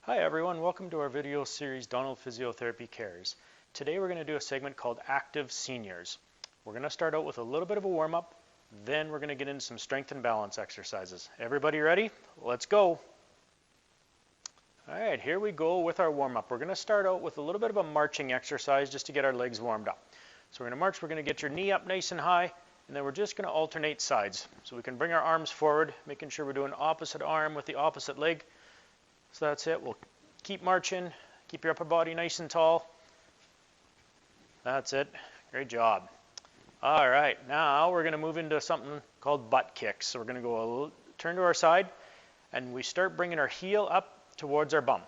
Hi everyone, welcome to our video series Donald Physiotherapy Cares. Today we're going to do a segment called Active Seniors. We're going to start out with a little bit of a warm-up, then we're going to get into some strength and balance exercises. Everybody ready? Let's go! Alright, here we go with our warm-up. We're going to start out with a little bit of a marching exercise just to get our legs warmed up. So we're going to march, we're going to get your knee up nice and high, and then we're just going to alternate sides. So we can bring our arms forward, making sure we're doing opposite arm with the opposite leg. So that's it. We'll keep marching. Keep your upper body nice and tall. That's it. Great job. All right. Now we're going to move into something called butt kicks. So we're going to go turn to our side, and we start bringing our heel up towards our bum.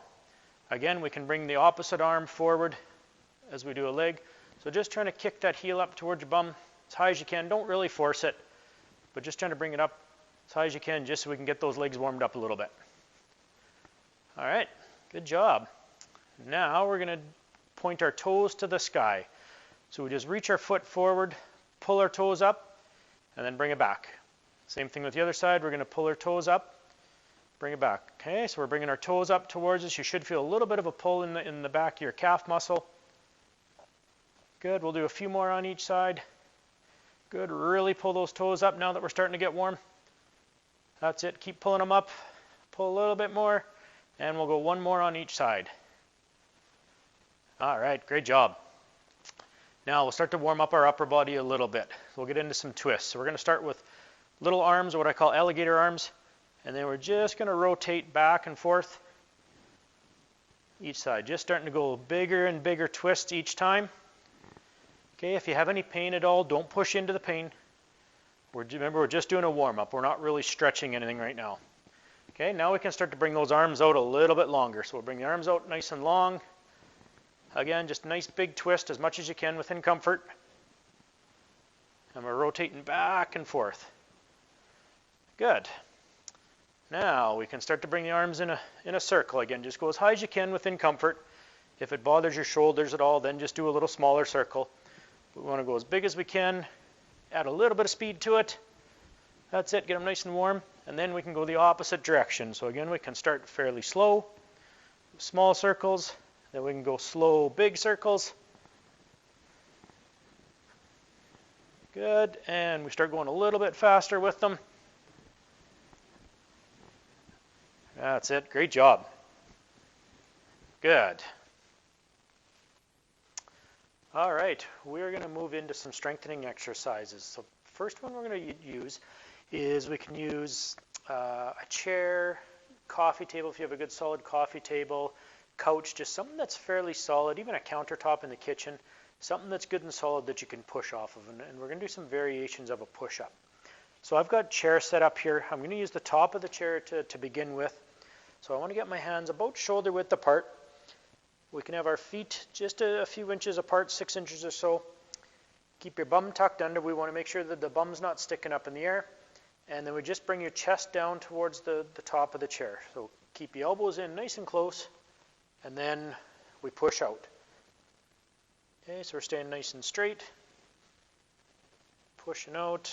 Again, we can bring the opposite arm forward as we do a leg. So just trying to kick that heel up towards your bum as high as you can. Don't really force it, but just trying to bring it up as high as you can just so we can get those legs warmed up a little bit. All right, good job. Now we're going to point our toes to the sky. So we just reach our foot forward, pull our toes up, and then bring it back. Same thing with the other side. We're going to pull our toes up, bring it back. Okay, so we're bringing our toes up towards us. You should feel a little bit of a pull in the back of your calf muscle. Good, we'll do a few more on each side. Good, really pull those toes up now that we're starting to get warm. That's it, keep pulling them up. Pull a little bit more. And we'll go one more on each side. All right, great job. Now we'll start to warm up our upper body a little bit. We'll get into some twists. So we're going to start with little arms, or what I call alligator arms, and then we're just going to rotate back and forth each side. Just starting to go bigger and bigger twists each time. Okay, if you have any pain at all, don't push into the pain. Remember, we're just doing a warm-up. We're not really stretching anything right now. Okay, now we can start to bring those arms out a little bit longer. So we'll bring the arms out nice and long. Again, just a nice big twist as much as you can within comfort. And we're rotating back and forth. Good. Now we can start to bring the arms in a circle again. Just go as high as you can within comfort. If it bothers your shoulders at all, then just do a little smaller circle. We want to go as big as we can. Add a little bit of speed to it. That's it, get them nice and warm, and then we can go the opposite direction. So again, we can start fairly slow, small circles, then we can go slow, big circles. Good, and we start going a little bit faster with them. That's it, great job. Good. All right, we're going to move into some strengthening exercises. So first one we're going to use is we can use a chair, coffee table if you have a good solid coffee table, couch, just something that's fairly solid, even a countertop in the kitchen, something that's good and solid that you can push off of. And we're going to do some variations of a push-up. So I've got chair set up here. I'm going to use the top of the chair to begin with. So I want to get my hands about shoulder width apart. We can have our feet just a few inches apart, 6 inches or so. Keep your bum tucked under. We want to make sure that the bum's not sticking up in the air. And then we just bring your chest down towards the top of the chair. So keep your elbows in nice and close, and then we push out. Okay, so we're staying nice and straight. Pushing out.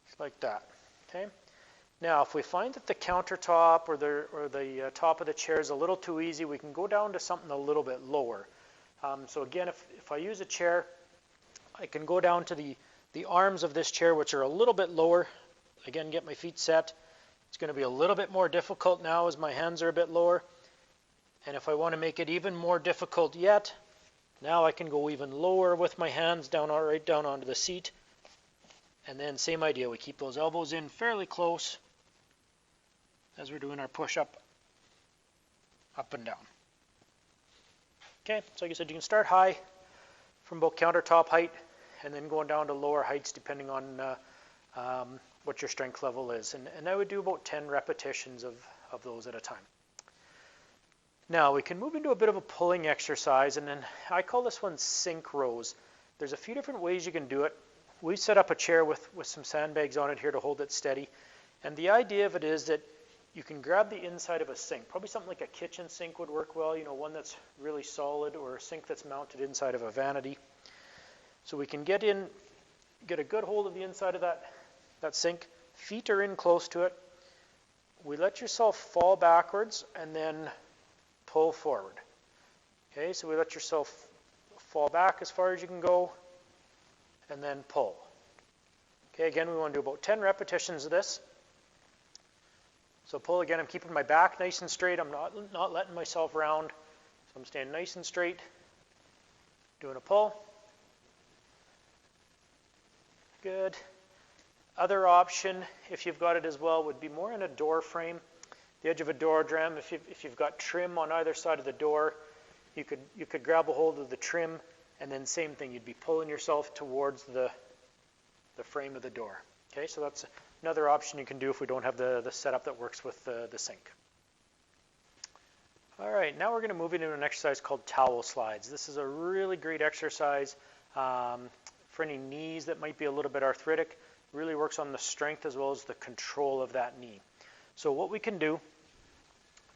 Just like that. Okay. Now, if we find that the countertop or the top of the chair is a little too easy, we can go down to something a little bit lower. So again, if I use a chair, I can go down to the arms of this chair, which are a little bit lower. Again, get my feet set. It's going to be a little bit more difficult now as my hands are a bit lower. And if I want to make it even more difficult yet, now I can go even lower with my hands down, right down onto the seat. And then same idea, we keep those elbows in fairly close as we're doing our push-up, up and down. Okay, so like I said, you can start high from about countertop height, and then going down to lower heights depending on what your strength level is. And I would do about 10 repetitions of those at a time. Now we can move into a bit of a pulling exercise, and then I call this one sink rows. There's a few different ways you can do it. We set up a chair with some sandbags on it here to hold it steady. And the idea of it is that you can grab the inside of a sink. Probably something like a kitchen sink would work well, you know, one that's really solid, or a sink that's mounted inside of a vanity. So we can get a good hold of the inside of that sink. Feet are in close to it. we let yourself fall backwards and then pull forward. Okay, so we let yourself fall back as far as you can go and then pull. Okay, again, we want to do about 10 repetitions of this. So pull again, I'm keeping my back nice and straight. I'm not letting myself round. So I'm staying nice and straight, doing a pull. Good. Other option, if you've got it as well, would be more in a door frame. The edge of a door jamb, if you've got trim on either side of the door, you could grab a hold of the trim, and then same thing, you'd be pulling yourself towards the frame of the door. Okay, so that's another option you can do if we don't have the setup that works with the sink. All right, now we're going to move into an exercise called towel slides. This is a really great exercise for any knees that might be a little bit arthritic. Really works on the strength as well as the control of that knee. So what we can do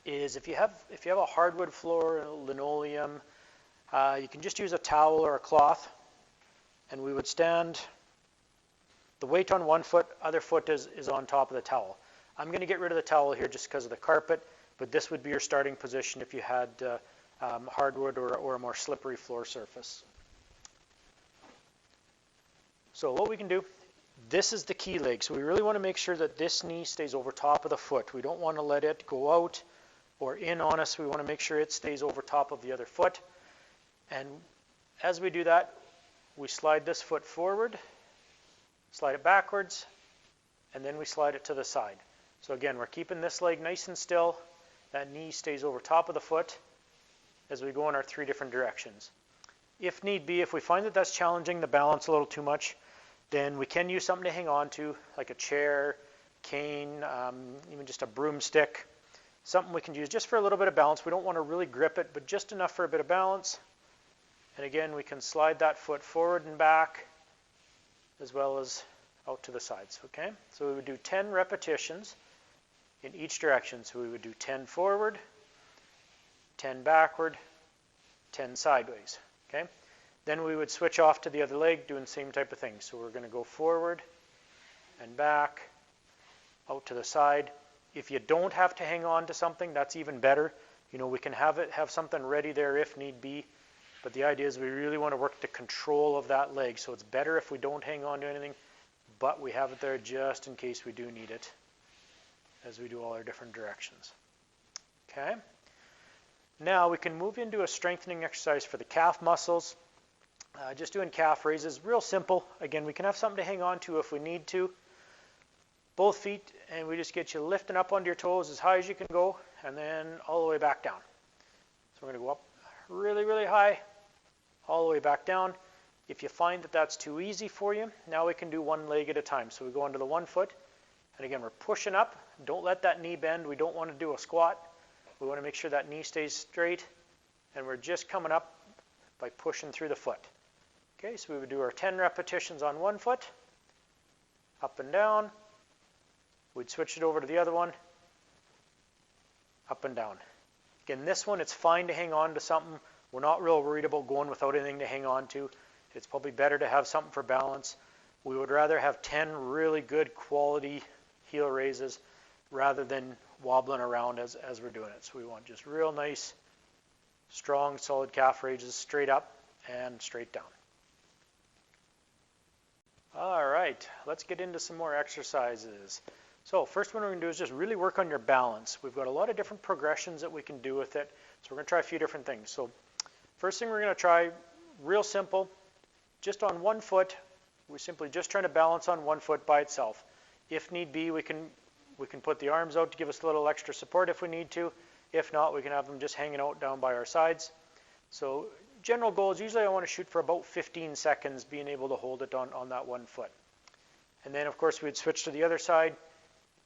is if you have a hardwood floor, linoleum, you can just use a towel or a cloth, and we would stand the weight on one foot, other foot is on top of the towel. I'm going to get rid of the towel here just because of the carpet, but this would be your starting position if you had hardwood or a more slippery floor surface. So what we can do, this is the key leg. So we really want to make sure that this knee stays over top of the foot. We don't want to let it go out or in on us. We want to make sure it stays over top of the other foot. And as we do that, we slide this foot forward, slide it backwards, and then we slide it to the side. So again, we're keeping this leg nice and still. That knee stays over top of the foot as we go in our 3 different directions. If need be, if we find that that's challenging the balance a little too much, then we can use something to hang on to, like a chair, cane, even just a broomstick. Something we can use just for a little bit of balance. We don't want to really grip it, but just enough for a bit of balance. And again, we can slide that foot forward and back, as well as out to the sides, okay? So we would do 10 repetitions in each direction. So we would do 10 forward, 10 backward, 10 sideways, okay? Then we would switch off to the other leg, doing the same type of thing. So we're going to go forward and back, out to the side. If you don't have to hang on to something, that's even better. You know, we can have something ready there if need be. But the idea is we really want to work the control of that leg. So it's better if we don't hang on to anything, but we have it there just in case we do need it as we do all our different directions. Okay. Now we can move into a strengthening exercise for the calf muscles. Just doing calf raises, real simple. Again, we can have something to hang on to if we need to. Both feet, and we just get you lifting up onto your toes as high as you can go, and then all the way back down. So we're going to go up really, really high, all the way back down. If you find that that's too easy for you, now we can do one leg at a time. So we go onto the one foot, and again, we're pushing up. Don't let that knee bend. We don't want to do a squat. We want to make sure that knee stays straight, and we're just coming up by pushing through the foot. Okay, so we would do our 10 repetitions on one foot, up and down. We'd switch it over to the other one, up and down. Again, this one, it's fine to hang on to something. We're not real worried about going without anything to hang on to. It's probably better to have something for balance. We would rather have 10 really good quality heel raises rather than wobbling around as we're doing it. So we want just real nice, strong, solid calf raises straight up and straight down. All right, let's get into some more exercises. So first one we're going to do is just really work on your balance. We've got a lot of different progressions that we can do with it. So we're going to try a few different things. So first thing we're going to try, real simple, just on one foot. We're simply just trying to balance on one foot by itself. If need be, we can put the arms out to give us a little extra support if we need to. If not, we can have them just hanging out down by our sides. So general goal is usually I want to shoot for about 15 seconds, being able to hold it on that one foot. And then, of course, we'd switch to the other side.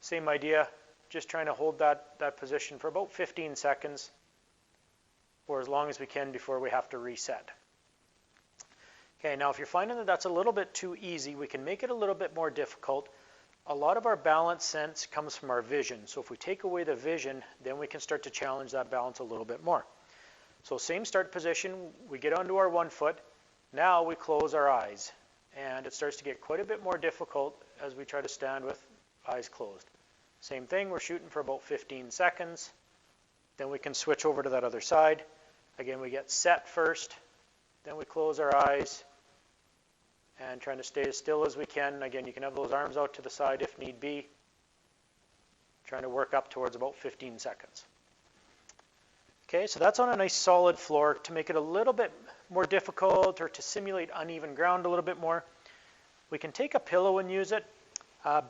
Same idea, just trying to hold that position for about 15 seconds or as long as we can before we have to reset. Okay, now if you're finding that that's a little bit too easy, we can make it a little bit more difficult. A lot of our balance sense comes from our vision. So if we take away the vision, then we can start to challenge that balance a little bit more. So same start position, we get onto our one foot. Now we close our eyes, and it starts to get quite a bit more difficult as we try to stand with eyes closed. Same thing, we're shooting for about 15 seconds. Then we can switch over to that other side. Again, we get set first, then we close our eyes, and trying to stay as still as we can. Again, you can have those arms out to the side if need be. Trying to work up towards about 15 seconds. Okay, so that's on a nice solid floor. To make it a little bit more difficult or to simulate uneven ground a little bit more, we can take a pillow and use it.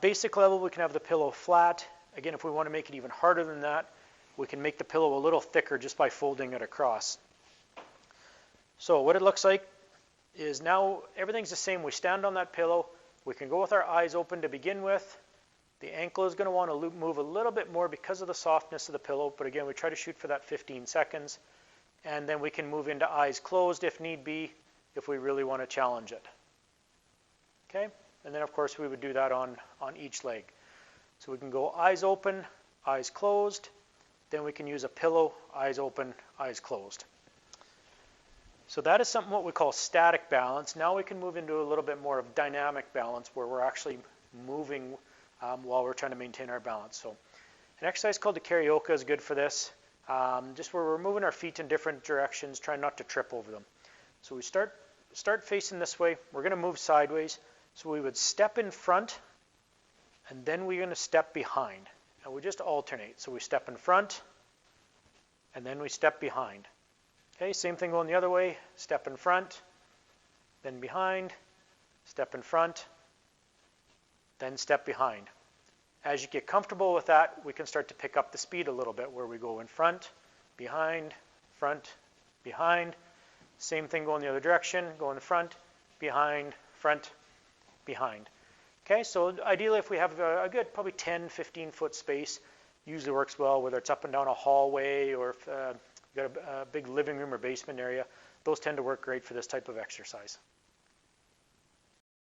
Basic level, we can have the pillow flat. Again, if we want to make it even harder than that, we can make the pillow a little thicker just by folding it across. So what it looks like is now everything's the same. We stand on that pillow. We can go with our eyes open to begin with. The ankle is going to want to move a little bit more because of the softness of the pillow, but again, we try to shoot for that 15 seconds, and then we can move into eyes closed if need be, if we really want to challenge it. Okay, and then of course we would do that on each leg. So we can go eyes open, eyes closed, then we can use a pillow, eyes open, eyes closed. So that is something what we call static balance. Now we can move into a little bit more of dynamic balance where we're actually moving while we're trying to maintain our balance. So an exercise called the Carioca is good for this, just where we're moving our feet in different directions, trying not to trip over them. So we start facing this way. We're going to move sideways. So we would step in front, and then we're going to step behind. And we just alternate. So we step in front, and then we step behind. Okay, same thing going the other way. Step in front, then behind, step in front, then step behind. As you get comfortable with that, we can start to pick up the speed a little bit where we go in front, behind, behind. Same thing going the other direction, go in front, behind, behind. Okay, so ideally if we have a good probably 10, 15 foot space, usually works well, whether it's up and down a hallway or if you've got a big living room or basement area, those tend to work great for this type of exercise.